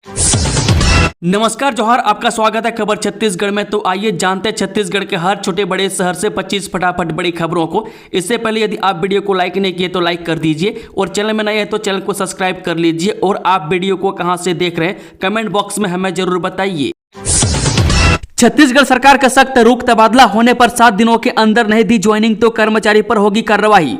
नमस्कार जोहार, आपका स्वागत है खबर छत्तीसगढ़ में। तो आइए जानते हैं छत्तीसगढ़ के हर छोटे बड़े शहर से 25 फटाफट बड़ी खबरों को। इससे पहले यदि आप वीडियो को लाइक नहीं किए तो लाइक कर दीजिए और चैनल में नए हैं तो चैनल को सब्सक्राइब कर लीजिए। और आप वीडियो को कहां से देख रहे हैं कमेंट बॉक्स में हमें जरूर बताइए। छत्तीसगढ़ सरकार का सख्त रुख, तबादला होने पर 7 दिनों के अंदर नहीं दी ज्वाइनिंग तो कर्मचारी पर होगी कार्रवाई।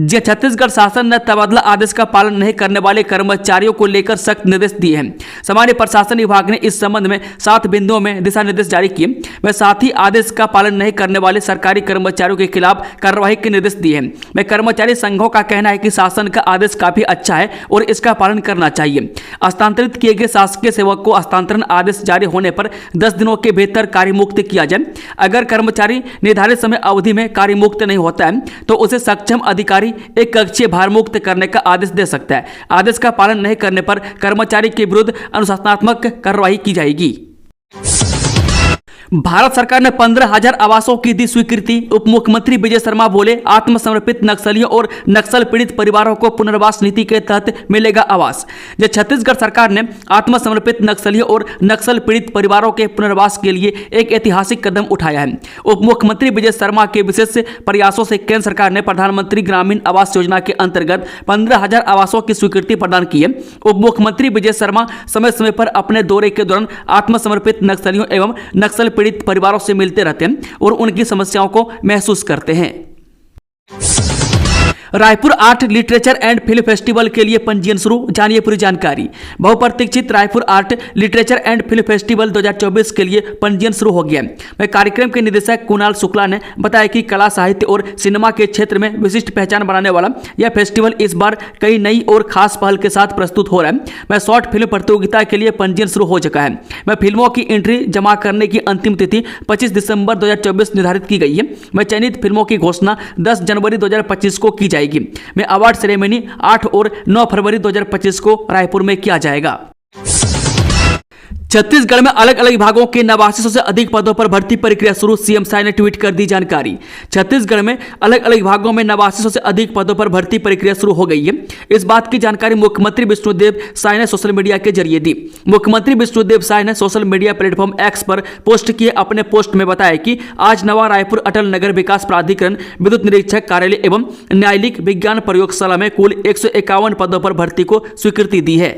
छत्तीसगढ़ शासन ने तबादला आदेश का पालन नहीं करने वाले कर्मचारियों को लेकर सख्त निर्देश दिए हैं। सामान्य प्रशासन विभाग ने इस संबंध में 7 बिंदुओं में दिशा निर्देश जारी किए। वह साथ ही आदेश का पालन नहीं करने वाले सरकारी कर्मचारियों के खिलाफ कार्रवाई के निर्देश दिए हैं। वह कर्मचारी संघों का कहना है कि शासन का आदेश काफी अच्छा है और इसका पालन करना चाहिए। हस्तांतरित किए गए शासकीय सेवक को हस्तांतरण आदेश जारी होने पर 10 दिनों के भीतर कार्य मुक्त किया जाए। अगर कर्मचारी निर्धारित समय अवधि में कार्य मुक्त नहीं होता है तो उसे सक्षम अधिकारी एक कक्षीय भार मुक्त करने का आदेश दे सकता है। आदेश का पालन नहीं करने पर कर्मचारी के विरुद्ध अनुशासनात्मक कार्रवाई की जाएगी। भारत सरकार ने 15,000 आवासों की दी स्वीकृति। उप मुख्यमंत्री विजय शर्मा बोले, आत्मसमर्पित नक्सलियों और नक्सल पीड़ित परिवारों को पुनर्वास नीति के तहत मिलेगा आवास। जब छत्तीसगढ़ सरकार ने आत्मसमर्पित नक्सलियों और नक्सल पीड़ित परिवारों के पुनर्वास के लिए एक ऐतिहासिक कदम उठाया है। उप मुख्यमंत्री विजय शर्मा के विशेष प्रयासों से केंद्र सरकार ने प्रधानमंत्री ग्रामीण आवास योजना के अंतर्गत 15,000 आवासों की स्वीकृति प्रदान की है। उप मुख्यमंत्री विजय शर्मा समय समय पर अपने दौरे के दौरान आत्मसमर्पित नक्सलियों एवं नक्सल पीड़ित परिवारों से मिलते रहते हैं और उनकी समस्याओं को महसूस करते हैं। Raipur art literature and film festival के लिए पंजीयन शुरू, जानिए पूरी जानकारी। बहुप्रतीक्षित Raipur art literature and film festival 2024 के लिए पंजीयन शुरू हो गया है। कार्यक्रम के निदेशक कुणाल शुक्ला ने बताया कि कला साहित्य और सिनेमा के क्षेत्र में विशिष्ट पहचान बनाने वाला यह फेस्टिवल इस बार कई नई और खास पहल के साथ प्रस्तुत हो रहा है। मैं शॉर्ट फिल्म प्रतियोगिता के लिए पंजीयन शुरू हो चुका है। मैं फिल्मों की एंट्री जमा करने की अंतिम तिथि 25 दिसंबर 2024 निर्धारित की गई है। मैं चयनित फिल्मों की घोषणा 10 जनवरी 2025 को की जाएगी। में अवार्ड सेरेमनी 8 और 9 फरवरी 2025 को रायपुर में किया जाएगा। छत्तीसगढ़ में अलग अलग विभागों के 8900 से अधिक पदों पर भर्ती प्रक्रिया शुरू, सीएम साय ने ट्वीट कर दी जानकारी। छत्तीसगढ़ में अलग अलग विभागों में 8900 से अधिक पदों पर भर्ती प्रक्रिया शुरू हो गई है। इस बात की जानकारी मुख्यमंत्री विष्णुदेव साय ने सोशल मीडिया के जरिए दी। मुख्यमंत्री विष्णुदेव साय ने सोशल मीडिया प्लेटफॉर्म एक्स पर पोस्ट किए अपने पोस्ट में बताया कि आज नवा रायपुर अटल नगर विकास प्राधिकरण विद्युत निरीक्षक कार्यालय एवं न्यायालयिक विज्ञान प्रयोगशाला में कुल 151 पदों पर भर्ती को स्वीकृति दी है।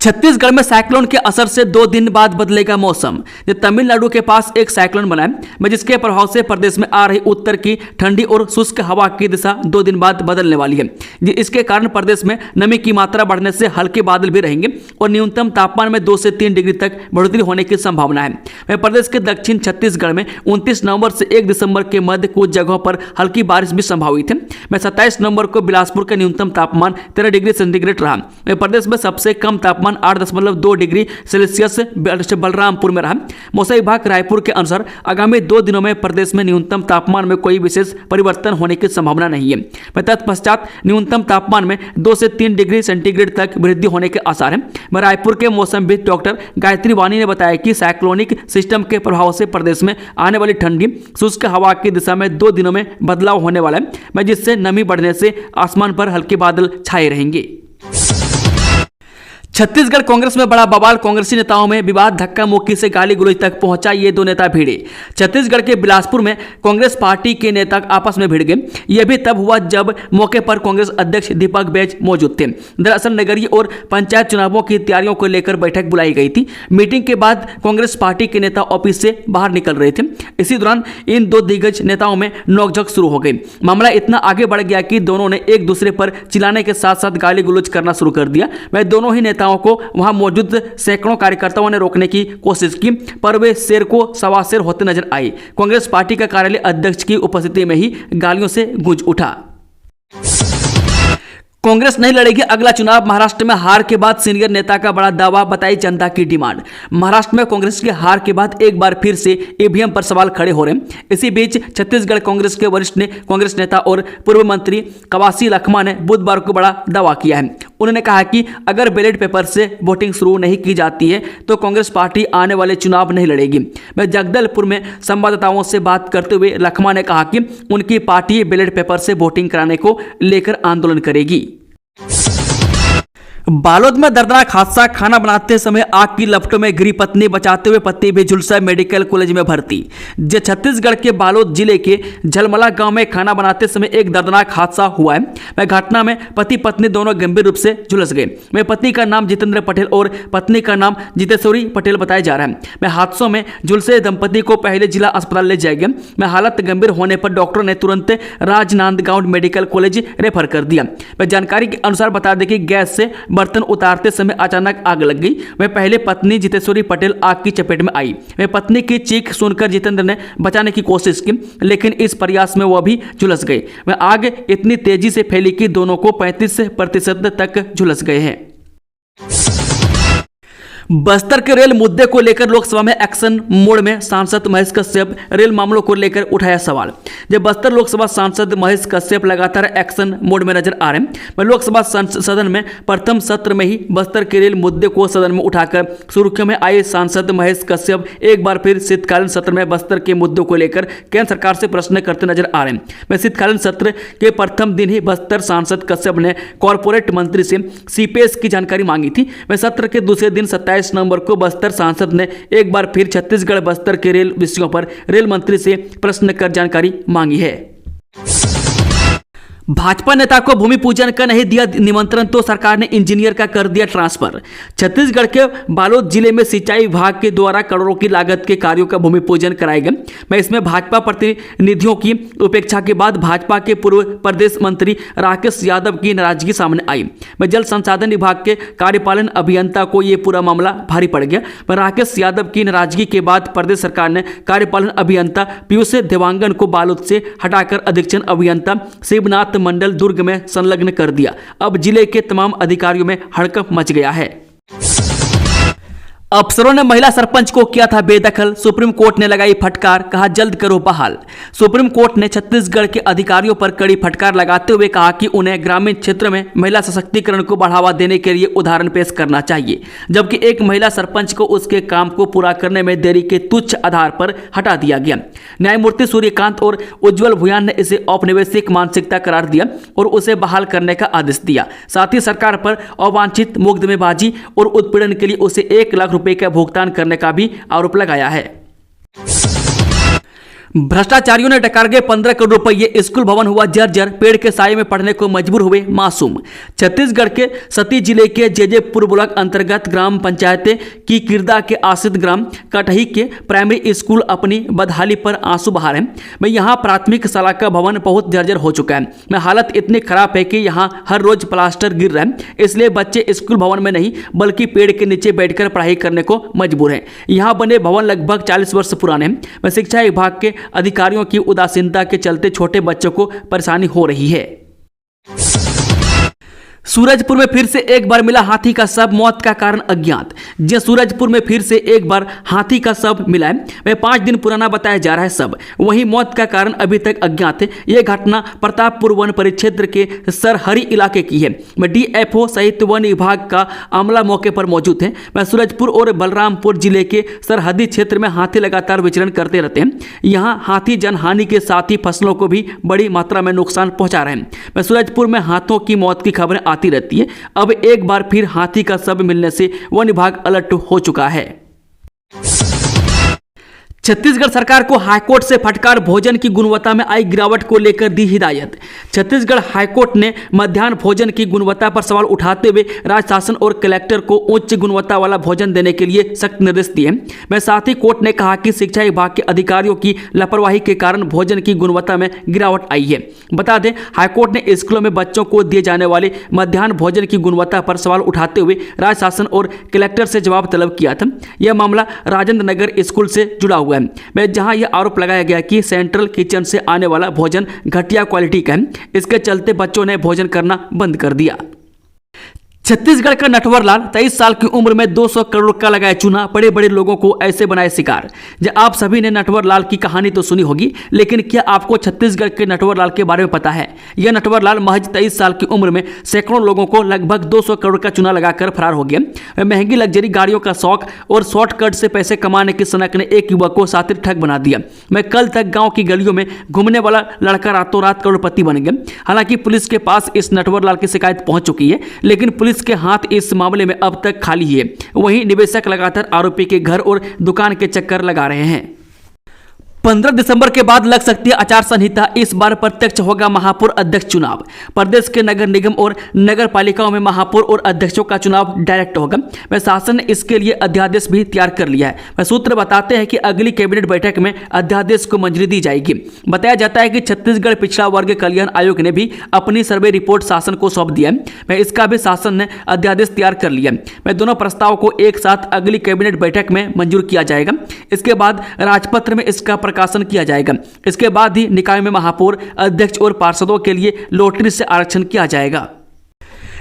छत्तीसगढ़ में साइक्लोन के असर से 2 दिन बाद बदलेगा मौसम। तमिलनाडु के पास एक साइक्लोन बना है जिसके प्रभाव से प्रदेश में आ रही उत्तर की ठंडी और शुष्क हवा की दिशा 2 दिन बाद बदलने वाली है। इसके कारण प्रदेश में नमी की मात्रा बढ़ने से हल्के बादल भी रहेंगे और न्यूनतम तापमान में 2 से 3 डिग्री तक बढ़ोतरी होने की संभावना है। प्रदेश के दक्षिण छत्तीसगढ़ में 29 नवंबर से 1 दिसंबर के मध्य कुछ जगहों पर हल्की बारिश भी संभावित है। 27 नवंबर को बिलासपुर का न्यूनतम तापमान 13 डिग्री सेंटीग्रेड रहा। प्रदेश में सबसे कम तापमान 8.2 डिग्री सेल्सियस बलरामपुर में रहा। मौसम विभाग रायपुर के अनुसार आगामी 2 दिनों में प्रदेश में न्यूनतम तापमान में कोई विशेष परिवर्तन होने की संभावना नहीं है। तत्पश्चात न्यूनतम तापमान में 2 से 3 डिग्री सेंटीग्रेड तक वृद्धि होने के आसार हैं। रायपुर के मौसमविद डॉक्टर गायत्री वाणी ने बताया कि साइक्लोनिक सिस्टम के प्रभाव से प्रदेश में आने वाली ठंडी शुष्क हवा की दिशा में 2 दिनों में बदलाव होने वाला है, जिससे नमी बढ़ने से आसमान पर हल्के बादल छाए रहेंगे। छत्तीसगढ़ कांग्रेस में बड़ा बवाल, कांग्रेसी नेताओं में विवाद, धक्का मुक्की से गाली गलौज तक पहुंचा। ये 2 नेता भिड़े। छत्तीसगढ़ के बिलासपुर में कांग्रेस पार्टी के नेता आपस में भिड़ गए। यह भी तब हुआ जब मौके पर कांग्रेस अध्यक्ष दीपक बैज मौजूद थे। दरअसल नगरीय और पंचायत चुनावों की तैयारियों को लेकर बैठक बुलाई गई थी। मीटिंग के बाद कांग्रेस पार्टी के नेता ऑफिस से बाहर निकल रहे थे। इसी दौरान इन 2 दिग्गज नेताओं में नोकझोंक शुरू हो गई। मामला इतना आगे बढ़ गया कि दोनों ने एक दूसरे पर चिल्लाने के साथ साथ गाली गलौज करना शुरू कर दिया। वह दोनों ही नेताओं को वहां मौजूद सैकड़ों कार्यकर्ताओं ने रोकने की कोशिश की, पर वे शेर को सवा शेर होते नजर आए। कांग्रेस पार्टी का कार्यालय अध्यक्ष की उपस्थिति में ही गालियों से गूंज उठा। कांग्रेस नहीं लड़ेगी अगला चुनाव, महाराष्ट्र में हार के बाद सीनियर नेता का बड़ा दावा, बताई जनता की डिमांड। महाराष्ट्र में कांग्रेस की हार के बाद एक बार फिर से ईवीएम पर सवाल खड़े हो रहे हैं। इसी बीच छत्तीसगढ़ कांग्रेस के वरिष्ठ कांग्रेस नेता और पूर्व मंत्री कवासी लखमा ने बुधवार को बड़ा दावा किया है। उन्होंने कहा कि अगर बैलेट पेपर से वोटिंग शुरू नहीं की जाती है तो कांग्रेस पार्टी आने वाले चुनाव नहीं लड़ेगी। मैं जगदलपुर में संवाददाताओं से बात करते हुए लखमा ने कहा कि उनकी पार्टी बैलेट पेपर से वोटिंग कराने को लेकर आंदोलन करेगी। बालोद में दर्दनाक हादसा। खाना बनाते समय आग की लपटों में गिरी पत्नी, बचाते हुए पति भी झुलसा मेडिकल कॉलेज में भर्ती। छत्तीसगढ़ के बालोद जिले के झलमला गांव में खाना बनाते समय एक दर्दनाक हादसा हुआ है। वह घटना में पति पत्नी दोनों गंभीर रूप से झुलस गए। वह पति का नाम जितेंद्र पटेल और पत्नी का नाम जितेश्वरी पटेल बताया जा रहा है। वह हादसों में झुलसे दंपति को पहले जिला अस्पताल ले जाया गया। वह हालत गंभीर होने पर डॉक्टर ने तुरंत राजनांदगांव मेडिकल कॉलेज रेफर कर दिया। वह जानकारी के अनुसार बता दें कि गैस से बर्तन उतारते समय अचानक आग लग गई। वह पहले पत्नी जितेश्वरी पटेल आग की चपेट में आई। वह पत्नी की चीख सुनकर जितेंद्र ने बचाने की कोशिश की, लेकिन इस प्रयास में वह भी झुलस गए। वह आग इतनी तेजी से फैली कि दोनों को 35% तक झुलस गए हैं। बस्तर के रेल मुद्दे को लेकर लोकसभा में एक्शन मोड में सांसद महेश कश्यप रेल मामलों को लेकर उठाया सवाल। जब बस्तर लोकसभा सांसद महेश कश्यप लगातार एक्शन मोड में नजर आ रहे हैं। वह लोकसभा सदन में प्रथम सत्र में ही बस्तर के रेल मुद्दे को सदन में उठाकर सुर्खियों में आए सांसद महेश कश्यप एक बार फिर शीतकालीन सत्र में बस्तर के मुद्दों को लेकर केंद्र सरकार से प्रश्न करते नजर आ रहे हैं। वह शीतकालीन सत्र के प्रथम दिन ही बस्तर सांसद कश्यप ने कॉर्पोरेट मंत्री से सीपीएस की जानकारी मांगी थी। वह सत्र के दूसरे दिन 27 नवंबर को बस्तर सांसद ने एक बार फिर छत्तीसगढ़ बस्तर के रेल विषयों पर रेल मंत्री से प्रश्न कर जानकारी मांगी है। भाजपा नेता को भूमि पूजन का नहीं दिया निमंत्रण तो सरकार ने इंजीनियर का कर दिया ट्रांसफर। छत्तीसगढ़ के बालोद जिले में सिंचाई विभाग के द्वारा करोड़ों की लागत के कार्यों का भूमि पूजन कराया गया। मैं इसमें भाजपा प्रतिनिधियों की उपेक्षा के बाद भाजपा के पूर्व प्रदेश मंत्री राकेश यादव की नाराजगी सामने आई। मैं जल संसाधन विभाग के कार्यपालन अभियंता को यह पूरा मामला भारी पड़ गया। मैं राकेश यादव की नाराजगी के बाद प्रदेश सरकार ने कार्यपालन अभियंता पीयूष देवांगन को बालोद से हटाकर अधीक्षण अभियंता शिवनाथ मंडल दुर्ग में संलग्न कर दिया। अब जिले के तमाम अधिकारियों में हड़कंप मच गया है। अफसरों ने महिला सरपंच को किया था बेदखल। सुप्रीम कोर्ट ने लगाई फटकार, कहा जल्द करो बहाल। सुप्रीम कोर्ट ने छत्तीसगढ़ के अधिकारियों पर कड़ी फटकार लगाते हुए कहा कि उन्हें ग्रामीण क्षेत्र में महिला सशक्तिकरण को बढ़ावा देने के लिए उदाहरण पेश करना चाहिए, जबकि एक महिला सरपंच को उसके काम को पूरा करने में देरी के तुच्छ आधार पर हटा दिया गया। न्यायमूर्ति सूर्यकांत और उज्ज्वल भुयान ने इसे औपनिवेशिक मानसिकता करार दिया और उसे बहाल करने का आदेश दिया। साथ ही सरकार पर अवांछित मुकदमेबाजी और उत्पीड़न के लिए उसे 1 लाख रुपए का भुगतान करने का भी आरोप लगाया है। भ्रष्टाचारियों ने डकार गए 15 करोड़ रुपये। स्कूल भवन हुआ जर्जर, पेड़ के साये में पढ़ने को मजबूर हुए मासूम। छत्तीसगढ़ के सती जिले के जेजेपुर ब्लॉक अंतर्गत ग्राम पंचायत की किरदा के आश्रित ग्राम कटही के प्राइमरी स्कूल अपनी बदहाली पर आंसू बहा रहे हैं। मैं यहाँ प्राथमिक शाला का भवन बहुत जर्जर हो चुका है। मैं हालत इतनी खराब है कि यहाँ हर रोज प्लास्टर गिर रहा है, इसलिए बच्चे स्कूल भवन में नहीं बल्कि पेड़ के नीचे बैठकर पढ़ाई करने को मजबूर हैं। यहाँ बने भवन लगभग 40 वर्ष पुराने हैं। मैं शिक्षा विभाग के अधिकारियों की उदासीनता के चलते छोटे बच्चों को परेशानी हो रही है। सूरजपुर में फिर से एक बार मिला हाथी का शव, मौत का कारण अज्ञात। जी, सूरजपुर में फिर से एक बार हाथी का शव मिला है। वह 5 दिन पुराना बताया जा रहा है शव, वहीं मौत का कारण अभी तक अज्ञात है। यह घटना प्रतापपुर वन परिक्षेत्र के सरहरी इलाके की है। डीएफओ सहित वन विभाग का अमला मौके पर मौजूद है। वह सूरजपुर और बलरामपुर जिले के सरहदी क्षेत्र में हाथी लगातार विचरण करते रहते हैं। यहाँ हाथी जनहानि के साथ ही फसलों को भी बड़ी मात्रा में नुकसान पहुंचा रहे हैं। वह सूरजपुर में हाथों की मौत की खबरें आती रहती है। अब एक बार फिर हाथी का शव मिलने से वन विभाग अलर्ट हो चुका है। छत्तीसगढ़ सरकार को हाईकोर्ट से फटकार, भोजन की गुणवत्ता में आई गिरावट को लेकर दी हिदायत। छत्तीसगढ़ हाईकोर्ट ने मध्याह्न भोजन की गुणवत्ता पर सवाल उठाते हुए राज्य शासन और कलेक्टर को उच्च गुणवत्ता वाला भोजन देने के लिए सख्त निर्देश दिए। वह साथ ही कोर्ट ने कहा कि शिक्षा विभाग के अधिकारियों की लापरवाही के कारण भोजन की गुणवत्ता में गिरावट आई है। बता दें, हाईकोर्ट ने स्कूलों में बच्चों को दिए जाने वाले मध्याह्न भोजन की गुणवत्ता पर सवाल उठाते हुए राज्य शासन और कलेक्टर से जवाब तलब किया था। यह मामला राजेंद्र नगर स्कूल से जुड़ा हुआ है, जहां यह आरोप लगाया गया कि सेंट्रल किचन से आने वाला भोजन घटिया क्वालिटी का है। इसके चलते बच्चों ने भोजन करना बंद कर दिया। छत्तीसगढ़ का नटवर लाल 23 साल की उम्र में 200 करोड़ का लगाया चूना, बड़े बड़े लोगों को ऐसे बनाए शिकार। जब आप सभी ने नटवर लाल की कहानी तो सुनी होगी, लेकिन क्या आपको छत्तीसगढ़ के नटवर लाल के बारे में पता है? यह नटवर लाल महज 23 साल की उम्र में सैकड़ों लोगों को लगभग 200 करोड़ का चूना लगाकर फरार हो गया। महंगी लग्जरी गाड़ियों का शौक और शॉर्टकट से पैसे कमाने की सनक ने एक युवक को सातिर ठग बना दिया। मैं कल तक गाँव की गलियों में घूमने वाला लड़का रातों रात करोड़पति बन गया। हालांकि पुलिस के पास इस नटवर लाल की शिकायत पहुंच चुकी है, लेकिन पुलिस पुलिस के हाथ इस मामले में अब तक खाली है। वहीं निवेशक लगातार आरोपी के घर और दुकान के चक्कर लगा रहे हैं। 15 दिसंबर के बाद लग सकती है आचार संहिता। इस बार प्रत्यक्ष होगा महापौर अध्यक्ष चुनाव। प्रदेश के नगर निगम और नगर पालिकाओं में महापौर और अध्यक्षों का चुनाव डायरेक्ट होगा। वह शासन ने इसके लिए अध्यादेश भी तैयार कर लिया है। वह सूत्र बताते हैं कि अगली कैबिनेट बैठक में अध्यादेश को मंजूरी दी जाएगी। बताया जाता है कि छत्तीसगढ़ पिछड़ा वर्ग कल्याण आयोग ने भी अपनी सर्वे रिपोर्ट शासन को सौंप दिया है। वह इसका भी शासन ने अध्यादेश तैयार कर लिया। वह दोनों प्रस्ताव को एक साथ अगली कैबिनेट बैठक में मंजूर किया जाएगा। इसके बाद राजपत्र में इसका प्रकाशन किया जाएगा। इसके बाद ही निकाय में महापौर, अध्यक्ष और पार्षदों के लिए लॉटरी से आरक्षण किया जाएगा।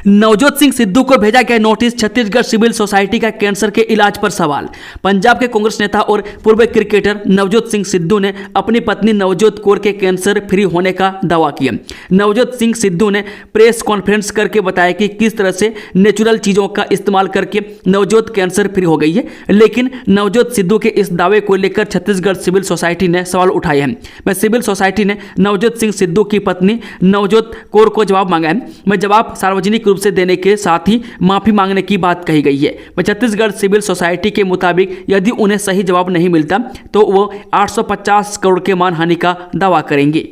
नवजोत सिंह सिद्धू को भेजा गया नोटिस। छत्तीसगढ़ सिविल सोसाइटी का कैंसर के इलाज पर सवाल। पंजाब के कांग्रेस नेता और पूर्व क्रिकेटर नवजोत सिंह सिद्धू ने अपनी पत्नी नवजोत कौर के कैंसर फ्री होने का दावा किया। नवजोत सिंह सिद्धू ने प्रेस कॉन्फ्रेंस करके बताया कि किस तरह से नेचुरल चीजों का इस्तेमाल करके नवजोत कैंसर फ्री हो गई है। लेकिन नवजोत सिद्धू के इस दावे को लेकर छत्तीसगढ़ सिविल सोसाइटी ने सवाल उठाए हैं। मैं सिविल सोसाइटी ने नवजोत सिंह सिद्धू की पत्नी नवजोत कौर को जवाब मांगा है। मैं जवाब सार्वजनिक से देने के साथ ही माफी मांगने की बात कही गई है। छत्तीसगढ़ सिविल सोसाइटी के मुताबिक यदि उन्हें सही जवाब नहीं मिलता तो वो 850 करोड़ के मानहानि का दावा करेंगे।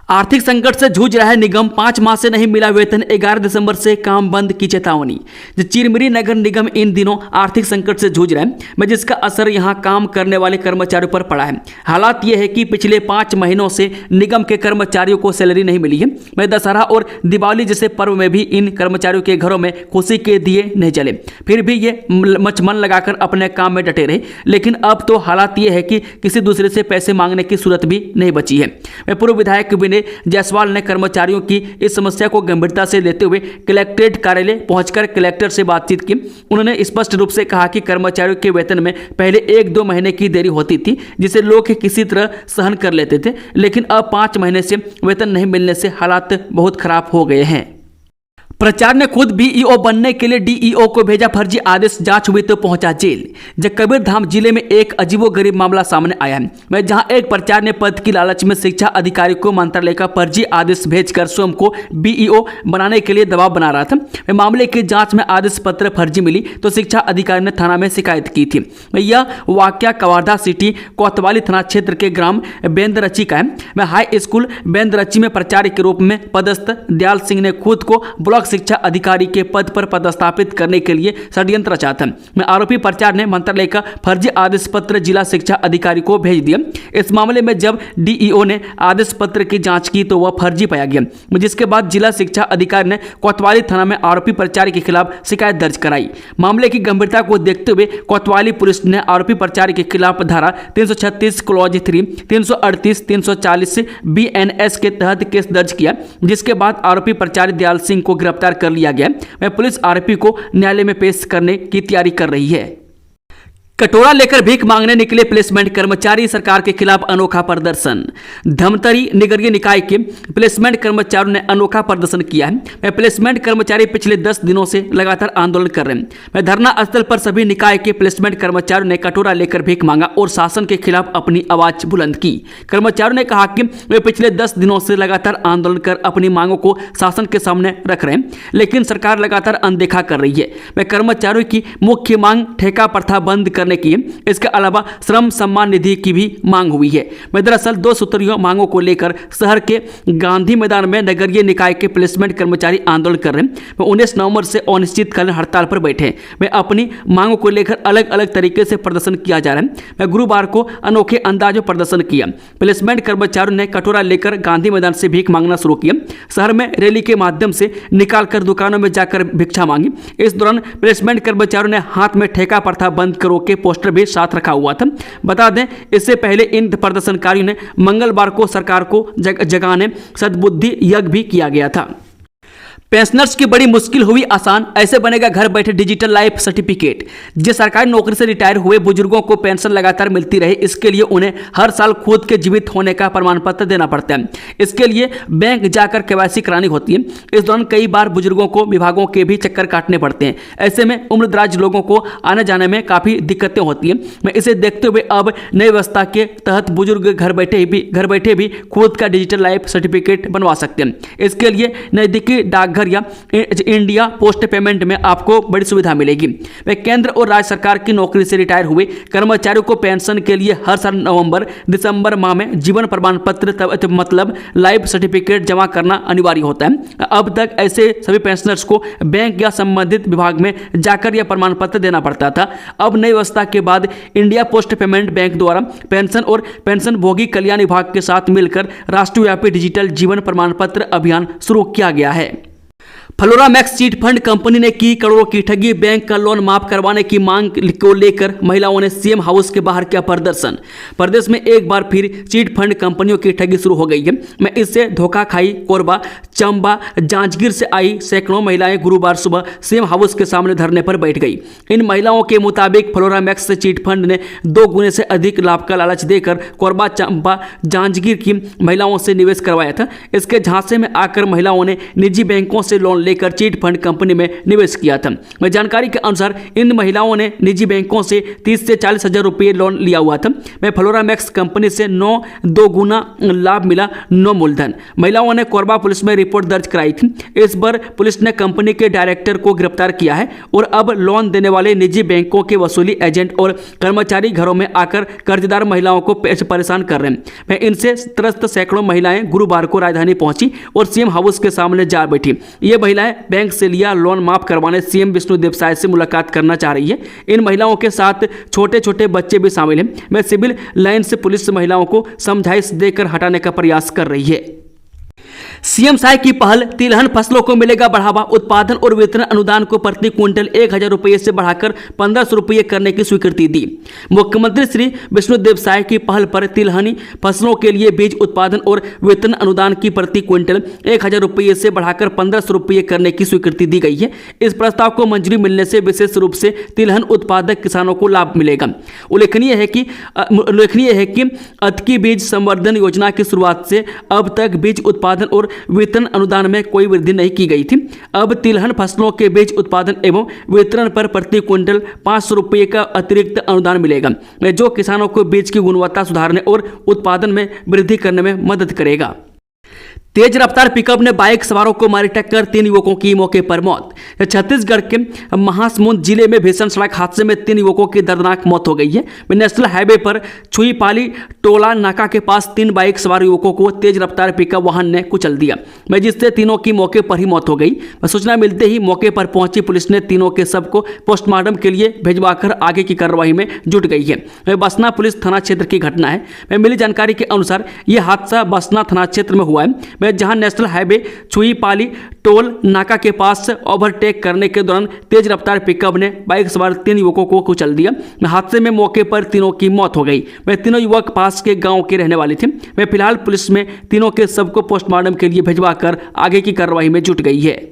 आर्थिक संकट से जूझ रहा है निगम। 5 माह से नहीं मिला वेतन, 11 दिसंबर से काम बंद की चेतावनी। चिरमिरी नगर निगम इन दिनों आर्थिक संकट से जूझ रहा है, जिसका असर यहां काम करने वाले कर्मचारियों पर पड़ा है। हालात यह है कि पिछले 5 महीनों से निगम के कर्मचारियों को सैलरी नहीं मिली है। दशहरा और दिवाली जैसे पर्व में भी इन कर्मचारियों के घरों में खुशी के दिए नहीं जले, फिर भी ये मन लगाकर अपने काम में डटे रहे। लेकिन अब तो हालात ये है कि किसी दूसरे से पैसे मांगने की सूरत भी नहीं बची है। पूर्व विधायक विनय जायसवाल ने कर्मचारियों की इस समस्या को गंभीरता से लेते हुए कलेक्ट्रेट कार्यालय पहुंचकर कलेक्टर से बातचीत की। उन्होंने स्पष्ट रूप से कहा कि कर्मचारियों के वेतन में पहले 1-2 महीने की देरी होती थी, जिसे लोग किसी तरह सहन कर लेते थे, लेकिन अब 5 महीने से वेतन नहीं मिलने से हालात बहुत खराब हो गए हैं। प्रचार ने खुद बीईओ बनने के लिए डीईओ को भेजा फर्जी आदेश। जांच हुई तो पहुंचा जेल। कबीरधाम जिले में एक अजीबोगरीब मामला सामने आया है, जहां एक प्रचार ने पद की लालच में शिक्षा अधिकारी को मंत्रालय का फर्जी आदेश भेजकर स्वयं को बीईओ बनाने के लिए दबाव बना रहा था। मामले की जांच में आदेश पत्र फर्जी मिली तो शिक्षा अधिकारी ने थाना में शिकायत की थी। यह वाकया कवर्धा सिटी कोतवाली थाना क्षेत्र के ग्राम बेंदरची का है। हाई स्कूल बेंदरची में प्राचार्य के रूप में पदस्थ दयाल सिंह ने खुद को ब्लॉक शिक्षा अधिकारी के पद पर पदस्थापित करने के लिए षड्यंत्र रचा था। आरोपी प्राचार्य ने मंत्रालय का फर्जी आदेश पत्र जिला शिक्षा अधिकारी को भेज दिया। इस मामले में जब डीईओ ने आदेश पत्र की जांच की तो वह फर्जी पाया गया, जिसके बाद जिला शिक्षा अधिकारी ने कोतवाली थाना में आरोपी प्राचार्य के खिलाफ शिकायत दर्ज कराई। मामले की गंभीरता को देखते हुए कोतवाली पुलिस ने आरोपी प्राचार्य के खिलाफ धारा 336 क्लॉज 3, 338, 340 बीएनएस के तहत केस दर्ज किया, जिसके बाद आरोपी प्राचार्य दयाल सिंह को गिरफ्तार कर लिया गया। वह पुलिस आरोपी को न्यायालय में पेश करने की तैयारी कर रही है। कटोरा लेकर भीख मांगने निकले प्लेसमेंट कर्मचारी, सरकार के खिलाफ अनोखा प्रदर्शन। धमतरी नगरीय निकाय के प्लेसमेंट कर्मचारियों ने अनोखा प्रदर्शन किया है। प्लेसमेंट कर्मचारी पिछले 10 दिनों से लगातार आंदोलन कर रहे हैं। धरना स्थल पर सभी निकाय के प्लेसमेंट कर्मचारियों ने कटोरा लेकर भीख मांगा और शासन के खिलाफ अपनी आवाज बुलंद की। कर्मचारियों ने कहा कि वे पिछले 10 दिनों से लगातार आंदोलन कर अपनी मांगों को शासन के सामने रख रहे हैं, लेकिन सरकार लगातार अनदेखा कर रही है। वे कर्मचारियों की मुख्य मांग ठेका प्रथा बंद करने की है। इसके अलावा श्रम सम्मान निधि की भी मांग हुई है। दरअसल 2 सूत्रीय मांगों को लेकर शहर के गांधी मैदान में नगरीय निकाय के प्लेसमेंट कर्मचारी आंदोलन कर रहे हैं। वे 19 नवंबर से अनिश्चितकालीन हड़ताल पर बैठे हैं। वे अपनी मांगों को लेकर अलग अलग तरीके से प्रदर्शन किया जा रहा है। वे गुरुवार को अनोखे अंदाज में प्रदर्शन किया। प्लेसमेंट कर्मचारियों ने कटोरा लेकर गांधी मैदान से भीख मांगना शुरू किया। शहर में रैली के माध्यम से निकालकर दुकानों में जाकर भिक्षा मांगी। इस दौरान प्लेसमेंट कर्मचारियों ने हाथ में ठेका प्रथा बंद करो के पोस्टर भी साथ रखा हुआ था। बता दें, इससे पहले इन प्रदर्शनकारियों ने मंगलवार को सरकार को जगाने सद्बुद्धि यज्ञ भी किया गया था। पेंशनर्स की बड़ी मुश्किल हुई आसान, ऐसे बनेगा घर बैठे डिजिटल लाइफ सर्टिफिकेट। जिस सरकारी नौकरी से रिटायर हुए बुजुर्गों को पेंशन लगातार मिलती रहे, इसके लिए उन्हें हर साल खुद के जीवित होने का प्रमाण पत्र देना पड़ता है। इसके लिए बैंक जाकर केवाईसी करानी होती है। इस दौरान कई बार बुजुर्गों को विभागों के भी चक्कर काटने पड़ते हैं। ऐसे में उम्रदराज लोगों को आने जाने में काफ़ी दिक्कतें होती हैं। मैं इसे देखते हुए अब नई व्यवस्था के तहत बुजुर्ग घर बैठे भी खुद का डिजिटल लाइफ सर्टिफिकेट बनवा सकते हैं। इसके लिए नज़दीकी डाक डाकघर या इंडिया पोस्ट पेमेंट में आपको बड़ी सुविधा मिलेगी। केंद्र और राज्य सरकार की नौकरी से रिटायर हुए कर्मचारियों को पेंशन के लिए हर साल नवंबर दिसंबर माह में जीवन प्रमाण पत्र मतलब लाइफ सर्टिफिकेट जमा करना अनिवार्य होता है। अब तक ऐसे सभी पेंशनर्स को बैंक या संबंधित विभाग में जाकर यह प्रमाण पत्र देना पड़ता था। अब नई व्यवस्था के बाद इंडिया पोस्ट पेमेंट बैंक द्वारा पेंशन और पेंशनभोगी कल्याण विभाग के साथ मिलकर राष्ट्रव्यापी डिजिटल जीवन प्रमाण पत्र अभियान शुरू किया गया है। Flora max chit fund company ने की करोड़ों की ठगी, बैंक का लोन माफ करवाने की मांग को लेकर महिलाओं ने सीएम हाउस के बाहर किया प्रदर्शन। प्रदेश में एक बार फिर चीट फंड कंपनियों की ठगी शुरू हो गई है। मैं इससे धोखा खाई कोरबा, चंबा, जांजगीर से आई सैकड़ों महिलाएं गुरुवार सुबह सीएम हाउस के सामने धरने पर बैठ गई। इन महिलाओं के मुताबिक फ्लोरा मैक्स चीट फंड ने 2 गुने से अधिक लाभ का लालच देकर कोरबा, चंबा, जांजगीर की महिलाओं से निवेश करवाया था। इसके झांसे में आकर महिलाओं ने निजी बैंकों से लोन लेकर चीट फंड कंपनी में निवेश किया था। जानकारी के अनुसार इन महिलाओं ने निजी बैंकों से 30 से 40 हजार रुपये लोन लिया हुआ था। फ्लोरा मैक्स कंपनी से 2 गुना लाभ मिला, 9 मूलधन। महिलाओं ने कोरबा पुलिस में रिपोर्ट दर्ज कराई थी। इस पर पुलिस ने कंपनी के डायरेक्टर को गिरफ्तार किया है और अब लोन देने वाले निजी बैंकों के वसूली एजेंट और कर्मचारी घरों में आकर कर्जदार महिलाओं को परेशान कर रहे हैं। इनसे त्रस्त सैकड़ों महिलाएं गुरुवार को राजधानी पहुंची और सीएम हाउस के सामने जा बैठी। ये महिलाएं बैंक से लिया लोन माफ करवाने सीएम विष्णुदेव साय से मुलाकात करना चाह रही है। इन महिलाओं के साथ छोटे छोटे बच्चे भी शामिल हैं। सिविल लाइन से पुलिस महिलाओं को समझाइश देकर हटाने का प्रयास कर रही है। सीएम साय की पहल, तिलहन फसलों को मिलेगा बढ़ावा, उत्पादन और वितरण अनुदान को प्रति क्विंटल 1000 रुपये से बढ़ाकर 1500 रुपये करने की स्वीकृति दी। मुख्यमंत्री श्री विष्णुदेव साय की पहल पर तिलहनी फसलों के लिए बीज उत्पादन और वितरण अनुदान की प्रति क्विंटल 1000 रुपये से बढ़ाकर 1500 रुपये करने की स्वीकृति दी गई है। इस प्रस्ताव को मंजूरी मिलने से विशेष रूप से तिलहन उत्पादक किसानों को लाभ मिलेगा। उल्लेखनीय है कि अतकी बीज संवर्धन योजना की शुरुआत से अब तक बीज उत्पादन और वितरण अनुदान में कोई वृद्धि नहीं की गई थी। अब तिलहन फसलों के बीज उत्पादन एवं वितरण पर प्रति क्विंटल 500 रुपये का अतिरिक्त अनुदान मिलेगा, जो किसानों को बीज की गुणवत्ता सुधारने और उत्पादन में वृद्धि करने में मदद करेगा। तेज रफ्तार पिकअप ने बाइक सवारों को मारी टक्कर, 3 युवकों की मौके पर मौत। छत्तीसगढ़ के महासमुंद जिले में भीषण सड़क हादसे में 3 युवकों की दर्दनाक मौत हो गई है। नेशनल हाईवे पर छुईपाली टोला नाका के पास 3 बाइक सवार युवकों को तेज रफ्तार पिकअप वाहन ने कुचल दिया, जिससे तीनों की मौके पर ही मौत हो गई। सूचना मिलते ही मौके पर पहुंची पुलिस ने तीनों के शव को पोस्टमार्टम के लिए भिजवाकर आगे की कार्रवाई में जुट गई है। बसना पुलिस थाना क्षेत्र की घटना है। मिली जानकारी के अनुसार यह हादसा बसना थाना क्षेत्र में हुआ है, जहां नेशनल हाईवे छुईपाली टोल नाका के पास ओवरटेक करने के दौरान तेज रफ्तार पिकअप ने बाइक सवार 3 युवकों को कुचल दिया। हादसे में मौके पर तीनों की मौत हो गई। तीनों युवक पास के गांव के रहने वाले थे। फिलहाल पुलिस में तीनों के शव को पोस्टमार्टम के लिए भिजवाकर आगे की कार्रवाई में जुट गई है।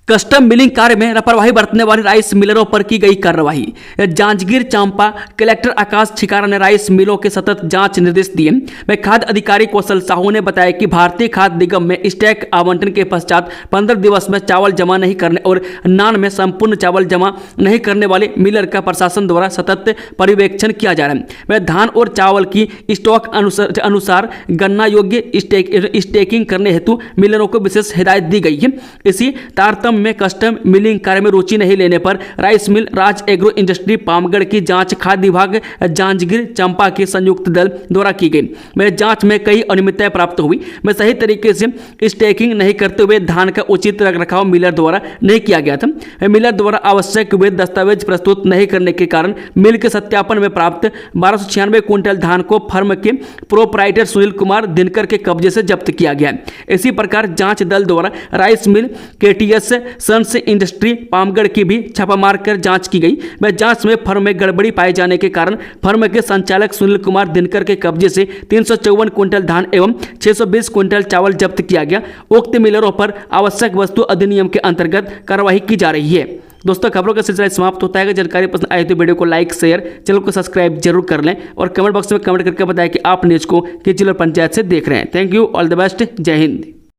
कस्टम मिलिंग कार्य में लापरवाही बरतने वाले राइस मिलरों पर की गई कार्रवाई। जांजगीर चांपा कलेक्टर आकाश छिकारा ने राइस मिलों के सतत जांच निर्देश दिए। खाद्य अधिकारी कौशल साहू ने बताया कि भारतीय खाद्य निगम में स्टैक आवंटन के पश्चात 15 दिवस में चावल जमा नहीं करने और नान में संपूर्ण चावल जमा नहीं करने वाले मिलर का प्रशासन द्वारा सतत पर्यवेक्षण किया जा रहा है। धान और चावल की स्टॉक अनुसार गन्ना योग्य स्टेकिंग करने हेतु मिलरों को विशेष हिदायत दी गई है। इसी तारतम्य में कस्टम मिलिंग कार्य में रुचि नहीं लेने पर राइस मिल राज एग्रो इंडस्ट्री पामगढ़ की जांच खाद्य विभाग जांजगीर चंपा के संयुक्त दल द्वारा की गई। जांच में कई अनियमितताएं प्राप्त हुई। सही तरीके से स्टेकिंग नहीं करते हुए धान का उचित रखरखाव मिलर द्वारा नहीं किया गया था। मिलर द्वारा आवश्यक वे दस्तावेज प्रस्तुत नहीं करने के कारण मिल के सत्यापन में प्राप्त 1296 क्विंटल धान को फर्म के प्रोपराइटर सुनील कुमार दिनकर के कब्जे से जब्त किया गया। इसी प्रकार जांच दल द्वारा rice mill KTS sons industry Pamgarh की भी छापा मारकर जांच की गई। जांच में फर्म में गड़बड़ी पाए जाने के कारण फर्म के संचालक सुनील कुमार दिनकर के कब्जे से 354 क्विंटल धान एवं 620 क्विंटल चावल जब्त किया गया। उक्त मिलरों पर आवश्यक वस्तु अधिनियम के अंतर्गत कार्रवाई की जा रही है। दोस्तों, खबरों का सिलसिला समाप्त होता है। अगर जानकारी पसंद आए तो वीडियो को लाइक शेयर चैनल को सब्सक्राइब जरूर कर लें और कमेंट बॉक्स में कमेंट करके बताएं कि आप न्यूज़ को किस जिला पंचायत से देख रहे हैं। Thank you, all the best, जय हिंद।